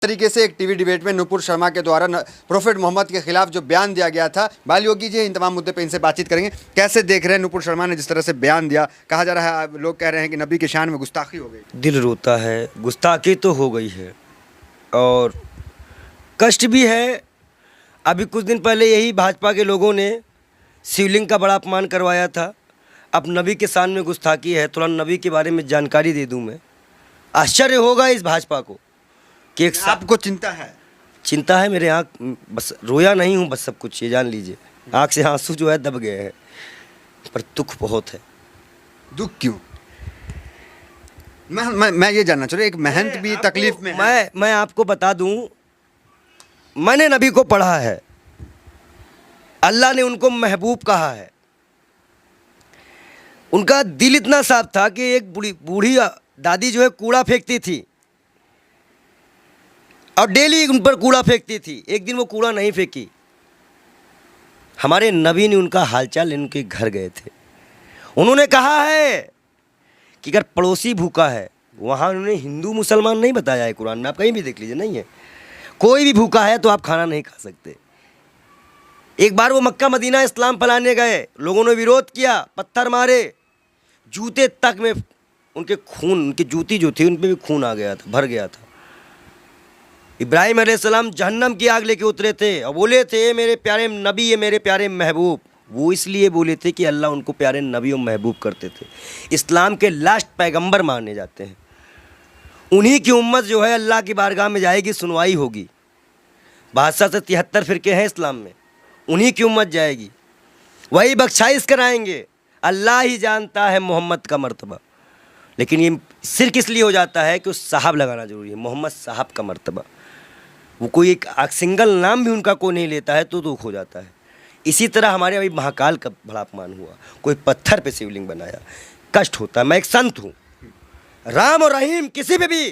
तरीके से एक टीवी डिबेट में नुपुर शर्मा के द्वारा प्रोफेट मोहम्मद के खिलाफ जो बयान दिया गया था, बाल योगी जी इन तमाम मुद्दे पे इनसे बातचीत करेंगे। कैसे देख रहे हैं नुपुर शर्मा ने जिस तरह से बयान दिया? कहा जा रहा है, लोग कह रहे हैं कि नबी की शान में गुस्ताखी हो गई। दिल रोता है, गुस्ताखी तो हो गई है और कष्ट भी है। अभी कुछ दिन पहले यही भाजपा के लोगों ने शिवलिंग का बड़ा अपमान करवाया था। अब नबी के शान में गुस्ताखी है। थोड़ा नबी के बारे में जानकारी दे दूं मैं। आश्चर्य होगा इस भाजपा को कि एक आपको चिंता है? चिंता है, मेरे आँख बस रोया नहीं हूँ, बस सब कुछ ये जान लीजिए। आँख से आंसू जो है दब गए हैं, पर दुख बहुत है। दुख क्यों? मैं ये जानना चाह रहा हूँ, एक महंत भी तकलीफ में है। मैं आपको बता दूं, मैंने नबी को पढ़ा है। अल्लाह ने उनको महबूब कहा है। उनका दिल इतना साफ था कि एक बूढ़ी दादी जो है कूड़ा फेंकती थी और डेली उन पर कूड़ा फेंकती थी। एक दिन वो कूड़ा नहीं फेंकी। हमारे नबी ने उनका हालचाल उनके घर गए थे। उन्होंने कहा है कि अगर पड़ोसी भूखा है, वहाँ उन्होंने हिंदू मुसलमान नहीं बताया है कुरान में, आप कहीं भी देख लीजिए, नहीं है। कोई भी भूखा है तो आप खाना नहीं खा सकते। एक बार वो मक्का मदीना इस्लाम फैलाने गए, लोगों ने विरोध किया, पत्थर मारे, जूते तक में उनके खून, उनकी जूती जो थी उन पर भी खून आ गया था, भर गया था। इब्राहिम अलैहिस्सलाम जहन्नम की आग लेके उतरे थे और बोले थे, मेरे प्यारे नबी, ये मेरे प्यारे महबूब। वो इसलिए बोले थे कि अल्लाह उनको प्यारे नबी और महबूब करते थे। इस्लाम के लास्ट पैगंबर माने जाते हैं। उन्हीं की उम्मत जो है अल्लाह की बारगाह में जाएगी, सुनवाई होगी। 62 से 73 फिरके हैं इस्लाम में, उन्हीं की उम्मत जाएगी, वही बख्शाइश कराएंगे। अल्लाह ही जानता है मोहम्मद का मर्तबा। लेकिन ये सिर्फ इसलिए हो जाता है कि उस साहब लगाना जरूरी है, मोहम्मद साहब का मर्तबा। वो कोई एक सिंगल नाम भी उनका कोई नहीं लेता है तो दुख हो जाता है। इसी तरह हमारे अभी महाकाल का बड़ा अपमान हुआ, कोई पत्थर पे शिवलिंग बनाया, कष्ट होता है। मैं एक संत हूँ, राम और रहीम किसी पे भी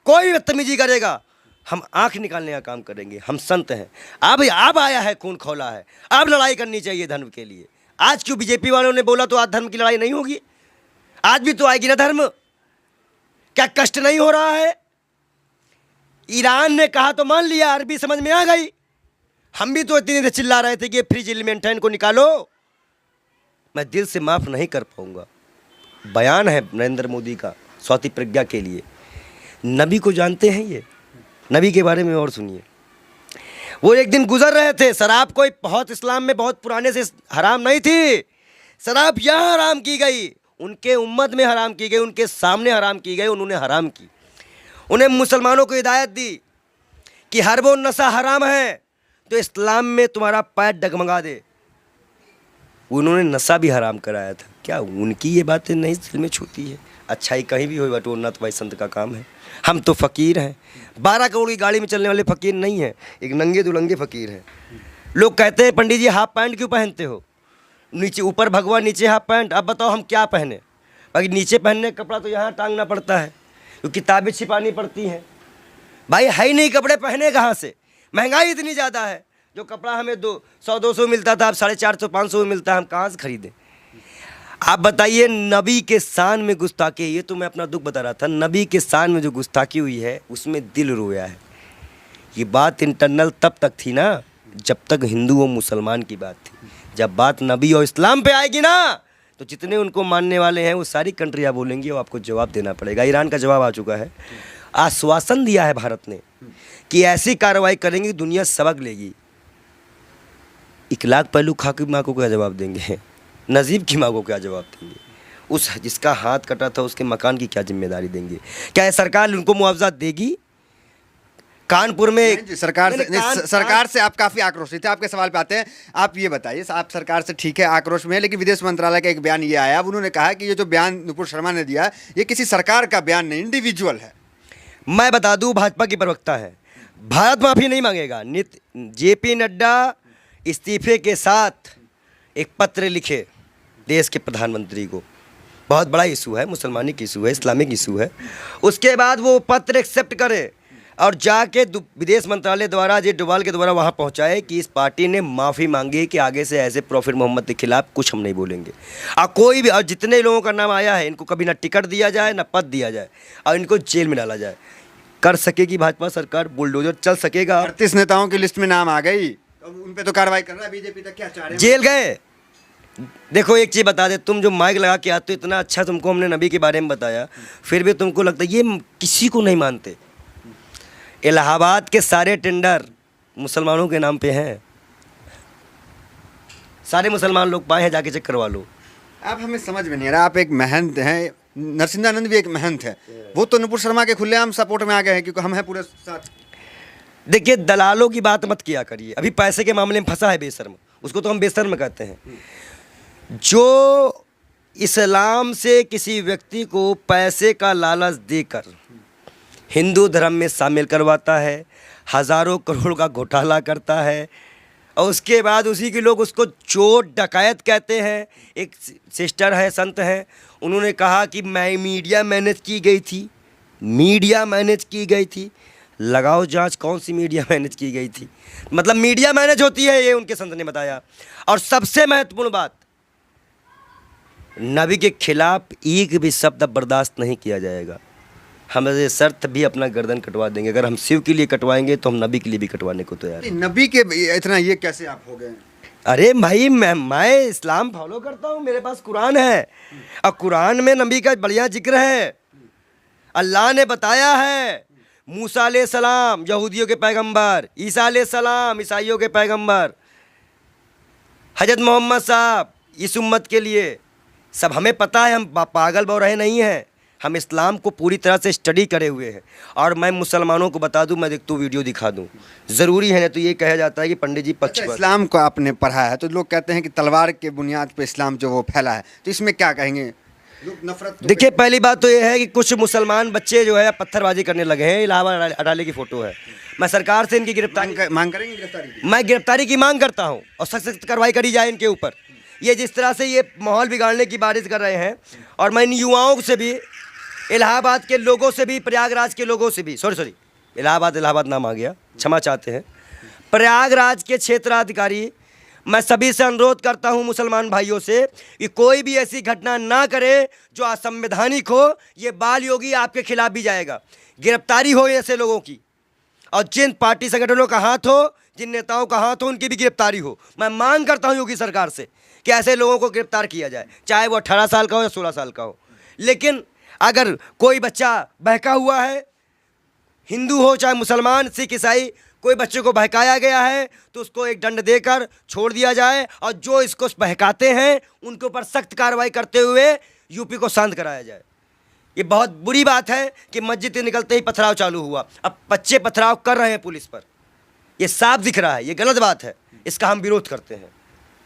कोई भी बदतमीजी करेगा, हम आंख निकालने का काम करेंगे। हम संत हैं। अब आया है, खून खौला है, अब लड़ाई करनी चाहिए धर्म के लिए। आज क्यों बीजेपी वालों ने बोला तो आज धर्म की लड़ाई नहीं होगी? आज भी तो आएगी ना धर्म। क्या कष्ट नहीं हो रहा है? ईरान ने कहा तो मान लिया, अरबी समझ में आ गई। हम भी तो इतनी देर चिल्ला रहे थे कि फ्रीज एलिमेंट है, इनको निकालो। मैं दिल से माफ़ नहीं कर पाऊंगा। बयान है नरेंद्र मोदी का स्वाति प्रज्ञा के लिए। नबी को जानते हैं ये? नबी के बारे में और सुनिए। वो एक दिन गुजर रहे थे, शराब कोई बहुत इस्लाम में बहुत पुराने से हराम नहीं थी। शराब यहाँ हराम की गई, उनके उम्मत में हराम की गई, उनके सामने हराम की गई, उन्होंने हराम की। उन्हें मुसलमानों को हिदायत दी कि हर वो नशा हराम है तो इस्लाम में तुम्हारा पैर डगमगा दे। उन्होंने नशा भी हराम कराया था। क्या उनकी ये बातें नहीं दिल में छूती है? अच्छाई कहीं भी हो बटोरना तो भाई संत का काम है। हम तो फ़कीर हैं, 12 करोड़ की गाड़ी में चलने वाले फ़कीर नहीं हैं, एक नंगे दुलंगे फ़कीर हैं। लोग कहते हैं, पंडित जी हाफ पैंट क्यों पहनते हो? नीचे ऊपर भगवा, नीचे हाफ पैंट। अब बताओ हम क्या पहने? बाकी नीचे पहनने का कपड़ा तो यहाँ टांगना पड़ता है, तो किताबें छिपानी पड़ती हैं। भाई है ही नहीं कपड़े, पहने कहाँ से? महंगाई इतनी ज़्यादा है, जो कपड़ा हमें 100-200 मिलता था अब 450-500 में मिलता है, हम कहाँ से खरीदें? आप बताइए, नबी के शान में गुस्ताखी, ये तो मैं अपना दुख बता रहा था। नबी के शान में जो गुस्ताखी हुई है उसमें दिल रोया है। ये बात इंटरनल तब तक थी ना जब तक हिंदू और मुसलमान की बात थी। जब बात नबी और इस्लाम पे आएगी ना, तो जितने उनको मानने वाले हैं वो सारी कंट्रियाँ बोलेंगी और आपको जवाब देना पड़ेगा। ईरान का जवाब आ चुका है। आश्वासन दिया है भारत ने कि ऐसी कार्रवाई करेंगे दुनिया सबक लेगी। 1 लाख पहलू खा की माँ को क्या जवाब देंगे? नजीब की माँ को क्या जवाब देंगे? उस जिसका हाथ कटा था उसके मकान की क्या जिम्मेदारी देंगे? क्या सरकार उनको मुआवजा देगी? कानपुर में सरकार से आप काफ़ी आक्रोशित थे। आपके सवाल पे आते हैं। आप ये बताइए, आप सरकार से ठीक है आक्रोश में है, लेकिन विदेश मंत्रालय का एक बयान ये आया, अब उन्होंने कहा कि ये जो बयान नुपुर शर्मा ने दिया ये किसी सरकार का बयान नहीं, इंडिविजुअल है। मैं बता दूं, भाजपा की प्रवक्ता है, भारत माफी नहीं मांगेगा। जेपी नड्डा इस्तीफे के साथ एक पत्र लिखे देश के प्रधानमंत्री को। बहुत बड़ा इशू है, मुसलमानिक इशू है, इस्लामिक इशू है। उसके बाद वो पत्र एक्सेप्ट करे और जाके विदेश मंत्रालय द्वारा जे डोभाल के द्वारा वहाँ पहुँचाए कि इस पार्टी ने माफ़ी मांगी कि आगे से ऐसे प्रोफेट मोहम्मद के खिलाफ कुछ हम नहीं बोलेंगे। और कोई भी, और जितने लोगों का नाम आया है, इनको कभी ना टिकट दिया जाए ना पद दिया जाए और इनको जेल में डाला जाए। कर सकेगी भाजपा सरकार, बुलडोजर चल सकेगा। 38 नेताओं की लिस्ट में नाम आ गई, अब उन पे तो कार्रवाई कर रहा है बीजेपी, तक क्या चाह रहे हैं? जेल गए। देखो एक चीज़ बता दे, तुम जो माइक लगा के आते हो, इतना अच्छा तुमको हमने नबी के बारे में बताया, फिर भी तुमको लगता है ये किसी को नहीं मानते। इलाहाबाद के सारे टेंडर मुसलमानों के नाम पे हैं, सारे मुसलमान लोग पाए हैं, जाके चेक करवा लो। आप हमें समझ में नहीं आ रहा, आप एक महंत हैं, नरसिंहानंद भी एक महंत है, वो तो नुपुर शर्मा के खुलेआम सपोर्ट में आ गए हैं क्योंकि हम हैं पूरे साथ। देखिए दलालों की बात मत किया करिए, अभी पैसे के मामले में फंसा है बेशर्म, उसको तो हम बेशर्म कहते हैं। जो इस्लाम से किसी व्यक्ति को पैसे का लालच देकर हिंदू धर्म में शामिल करवाता है, हज़ारों करोड़ का घोटाला करता है, और उसके बाद उसी के लोग उसको चोर डकैत कहते हैं। एक सिस्टर है, संत हैं, उन्होंने कहा कि मैं मीडिया मैनेज की गई थी, मीडिया मैनेज की गई थी। लगाओ जांच, कौन सी मीडिया मैनेज की गई थी? मतलब मीडिया मैनेज होती है, ये उनके संत ने बताया। और सबसे महत्वपूर्ण बात, नबी के खिलाफ एक भी शब्द बर्दाश्त नहीं किया जाएगा। हम ऐसे शर्त भी अपना गर्दन कटवा देंगे, अगर हम शिव के लिए कटवाएंगे तो हम नबी के लिए भी कटवाने को तैयार हैं। नबी के इतना ये कैसे आप हो गए? अरे भाई मैं इस्लाम फॉलो करता हूँ, मेरे पास कुरान है, और कुरान में नबी का बढ़िया जिक्र है। अल्लाह ने बताया है, मूसा अलैहिस्सलाम यहूदियों के पैगंबर, ईसा अलैहिस्सलाम ईसाइयों के पैगंबर, हजरत मोहम्मद साहब इस उम्मत के लिए, सब हमें पता है, हम पागल बौरहे नहीं हैं, हम इस्लाम को पूरी तरह से स्टडी करे हुए हैं। और मैं मुसलमानों को बता दूं, मैं देखता हूँ वीडियो दिखा दूं, ज़रूरी है ना? तो ये कहा जाता है कि पंडित जी पक्ष पर। इस्लाम को आपने पढ़ा है तो लोग कहते हैं कि तलवार के बुनियाद पर इस्लाम जो वो फैला है, तो इसमें क्या कहेंगे? लोग नफरत तो देखिए पहली बात तो ये है कि कुछ मुसलमान बच्चे जो है पत्थरबाजी करने लगे हैं। इलाहाबाद अटाली की फ़ोटो है, मैं सरकार से इनकी गिरफ्तारी मांग करेंगे, गिरफ्तारी की? मैं गिरफ्तारी की मांग करता हूँ और सख्त कार्रवाई करी जाए इनके ऊपर। ये जिस तरह से ये माहौल बिगाड़ने की बारिश कर रहे हैं, और मैं इन युवाओं से भी, इलाहाबाद के लोगों से भी, प्रयागराज के लोगों से भी, सॉरी इलाहाबाद नाम आ गया, क्षमा चाहते हैं, प्रयागराज के क्षेत्राधिकारी, मैं सभी से अनुरोध करता हूं मुसलमान भाइयों से कि कोई भी ऐसी घटना ना करे जो असंवैधानिक हो। ये बाल योगी आपके खिलाफ भी जाएगा, गिरफ्तारी हो ऐसे लोगों की, और जिन पार्टी संगठनों का हाथ हो, जिन नेताओं का हाथ हो, उनकी भी गिरफ्तारी हो। मैं मांग करता हूं योगी सरकार से कि ऐसे लोगों को गिरफ्तार किया जाए, चाहे वो 18 साल का हो या 16 साल का हो। लेकिन अगर कोई बच्चा बहका हुआ है, हिंदू हो चाहे मुसलमान, सिख, ईसाई, कोई बच्चे को बहकाया गया है तो उसको एक दंड देकर छोड़ दिया जाए, और जो इसको बहकाते हैं उनके ऊपर सख्त कार्रवाई करते हुए यूपी को शांत कराया जाए। ये बहुत बुरी बात है कि मस्जिद से निकलते ही पथराव चालू हुआ, अब बच्चे पथराव कर रहे हैं पुलिस पर, ये साफ दिख रहा है, ये गलत बात है, इसका हम विरोध करते हैं।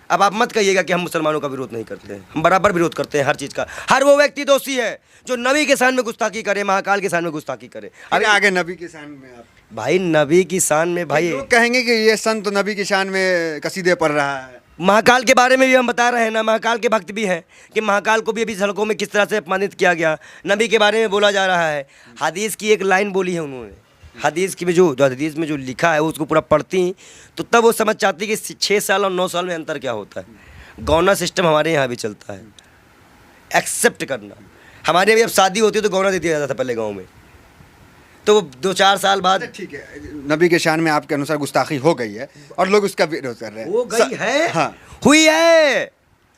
अब आप मत कहिएगा कि हम मुसलमानों का विरोध नहीं करते हैं, हम बराबर विरोध करते हैं हर चीज़ का। हर वो व्यक्ति दोषी है जो नबी के शान में गुस्ताखी करे, महाकाल के शान में गुस्ताखी करे। अरे आगे नबी की शान में आप भाई, नबी की शान में भाई, लोग कहेंगे कि ये संत तो नबी की शान में कसीदे पढ़ रहा है। महाकाल के बारे में भी हम बता रहे हैं ना, महाकाल के भक्त भी हैं कि महाकाल को भी अभी सड़कों में किस तरह से अपमानित किया गया, नबी के बारे में बोला जा रहा है। हदीस की एक लाइन बोली है उन्होंने, हदीस की में जो हदीस में जो लिखा है उसको पूरा पढ़ती तो तब वो समझ चाहती कि 6 साल और 9 साल में अंतर क्या होता है। गौना सिस्टम हमारे यहाँ भी चलता है, एक्सेप्ट करना। हमारे अभी अब शादी होती है तो गौना दे दिया जाता था पहले गाँव में, तो 2-4 साल बाद। ठीक है, नबी के शान में आपके अनुसार गुस्ताखी हो गई है और लोग उसका विरोध कर रहे हैं। हो गई है, हाँ हुई है,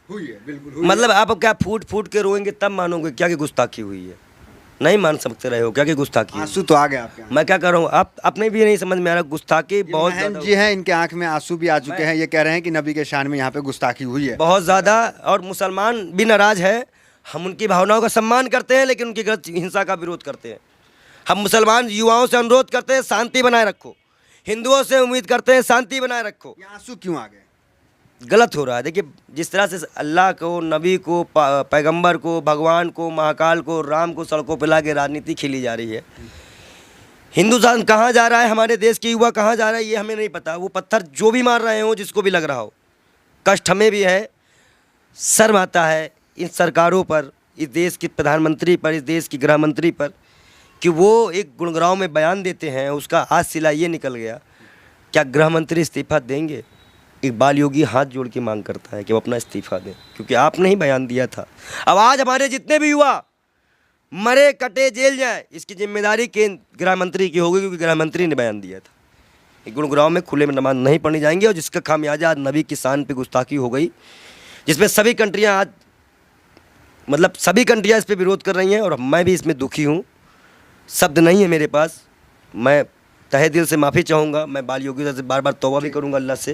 बिल्कुल हुई मतलब आप क्या फूट फूट के रोएंगे तब मानोगे क्या कि गुस्ताखी हुई है? नहीं मान सकते रहे हो क्या कि गुस्ताखी? आंसू तो आ गए आपके। मैं क्या कर रहा हूँ, आप अपने भी नहीं समझ में आ रहा, गुस्ताखी बहुत ज़्यादा जी हैं, इनके आंख में आंसू भी आ चुके हैं, ये कह रहे हैं कि नबी के शान में यहाँ पे गुस्ताखी हुई है बहुत ज़्यादा, और मुसलमान भी नाराज़ है। हम उनकी भावनाओं का सम्मान करते हैं लेकिन उनकी गलत हिंसा का विरोध करते हैं। हम मुसलमान युवाओं से अनुरोध करते हैं शांति बनाए रखो, हिंदुओं से उम्मीद करते हैं शांति बनाए रखो। ये आंसू क्यों आ गए? गलत हो रहा है। देखिए जिस तरह से अल्लाह को, नबी को, पैगंबर को, भगवान को, महाकाल को, राम को सड़कों पर ला के राजनीति खेली जा रही है, हिंदुस्तान कहाँ जा रहा है, हमारे देश के युवा कहाँ जा रहा है ये हमें नहीं पता। वो पत्थर जो भी मार रहे हो, जिसको भी लग रहा हो, कष्ट हमें भी है, शर्म आता है इन सरकारों पर, इस देश के प्रधानमंत्री पर, इस देश की गृह मंत्री पर, कि वो एक गुणगांव में बयान देते हैं, उसका आज सिला ये निकल गया। क्या गृह मंत्री इस्तीफा देंगे? इकबाल योगी हाथ जोड़ के मांग करता है कि वो अपना इस्तीफा दें, क्योंकि आपने ही बयान दिया था। अब आज हमारे जितने भी युवा मरे कटे जेल जाए, इसकी जिम्मेदारी केंद्र गृह मंत्री की होगी, क्योंकि गृह मंत्री ने बयान दिया था कि गुरुग्राम में खुले में नमाज नहीं पढ़नी जाएंगे, और जिसका खामियाजा आज नबी की शान पे गुस्ताखी हो गई, जिसमें सभी कंट्रियां आज मतलब सभी कंट्रियां इस पे विरोध कर रही हैं, और मैं भी इसमें दुखी हूँ। शब्द नहीं है मेरे पास। मैं तहे दिल से माफ़ी चाहूँगा। मैं बाल योगी से बार बार तौबा भी करूँगा अल्लाह से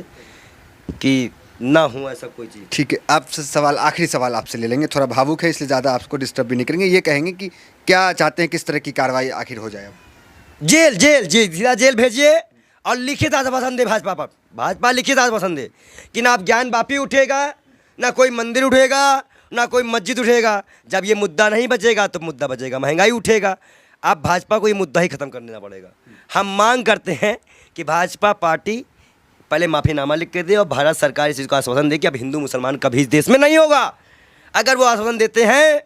कि ना हो ऐसा कोई चीज़। ठीक है, आपसे सवाल, आखिरी सवाल आपसे ले लेंगे, थोड़ा भावुक है इसलिए ज़्यादा आपको डिस्टर्ब भी नहीं करेंगे। ये कहेंगे कि क्या चाहते हैं, किस तरह की कार्रवाई आखिर हो जाए? अब जेल जेल जी, सीधा जेल भेजिए, और लिखित आश्वासन दे भाजपा पर। भाजपा लिखित आश्वासन दे कि ना आप ज्ञान वापी उठेगा, ना कोई मंदिर उठेगा, ना कोई मस्जिद उठेगा। जब ये मुद्दा नहीं बचेगा तो मुद्दा बचेगा, महंगाई उठेगा। अब भाजपा को ये मुद्दा ही ख़त्म कर देना पड़ेगा। हम मांग करते हैं कि भाजपा पार्टी पहले माफ़ीनामा लिख के दे, और भारत सरकार इस चीज़ का आश्वासन दे कि अब हिंदू मुसलमान कभी इस देश में नहीं होगा। अगर वो आश्वासन देते हैं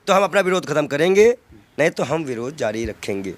तो हम अपना विरोध ख़त्म करेंगे, नहीं तो हम विरोध जारी रखेंगे।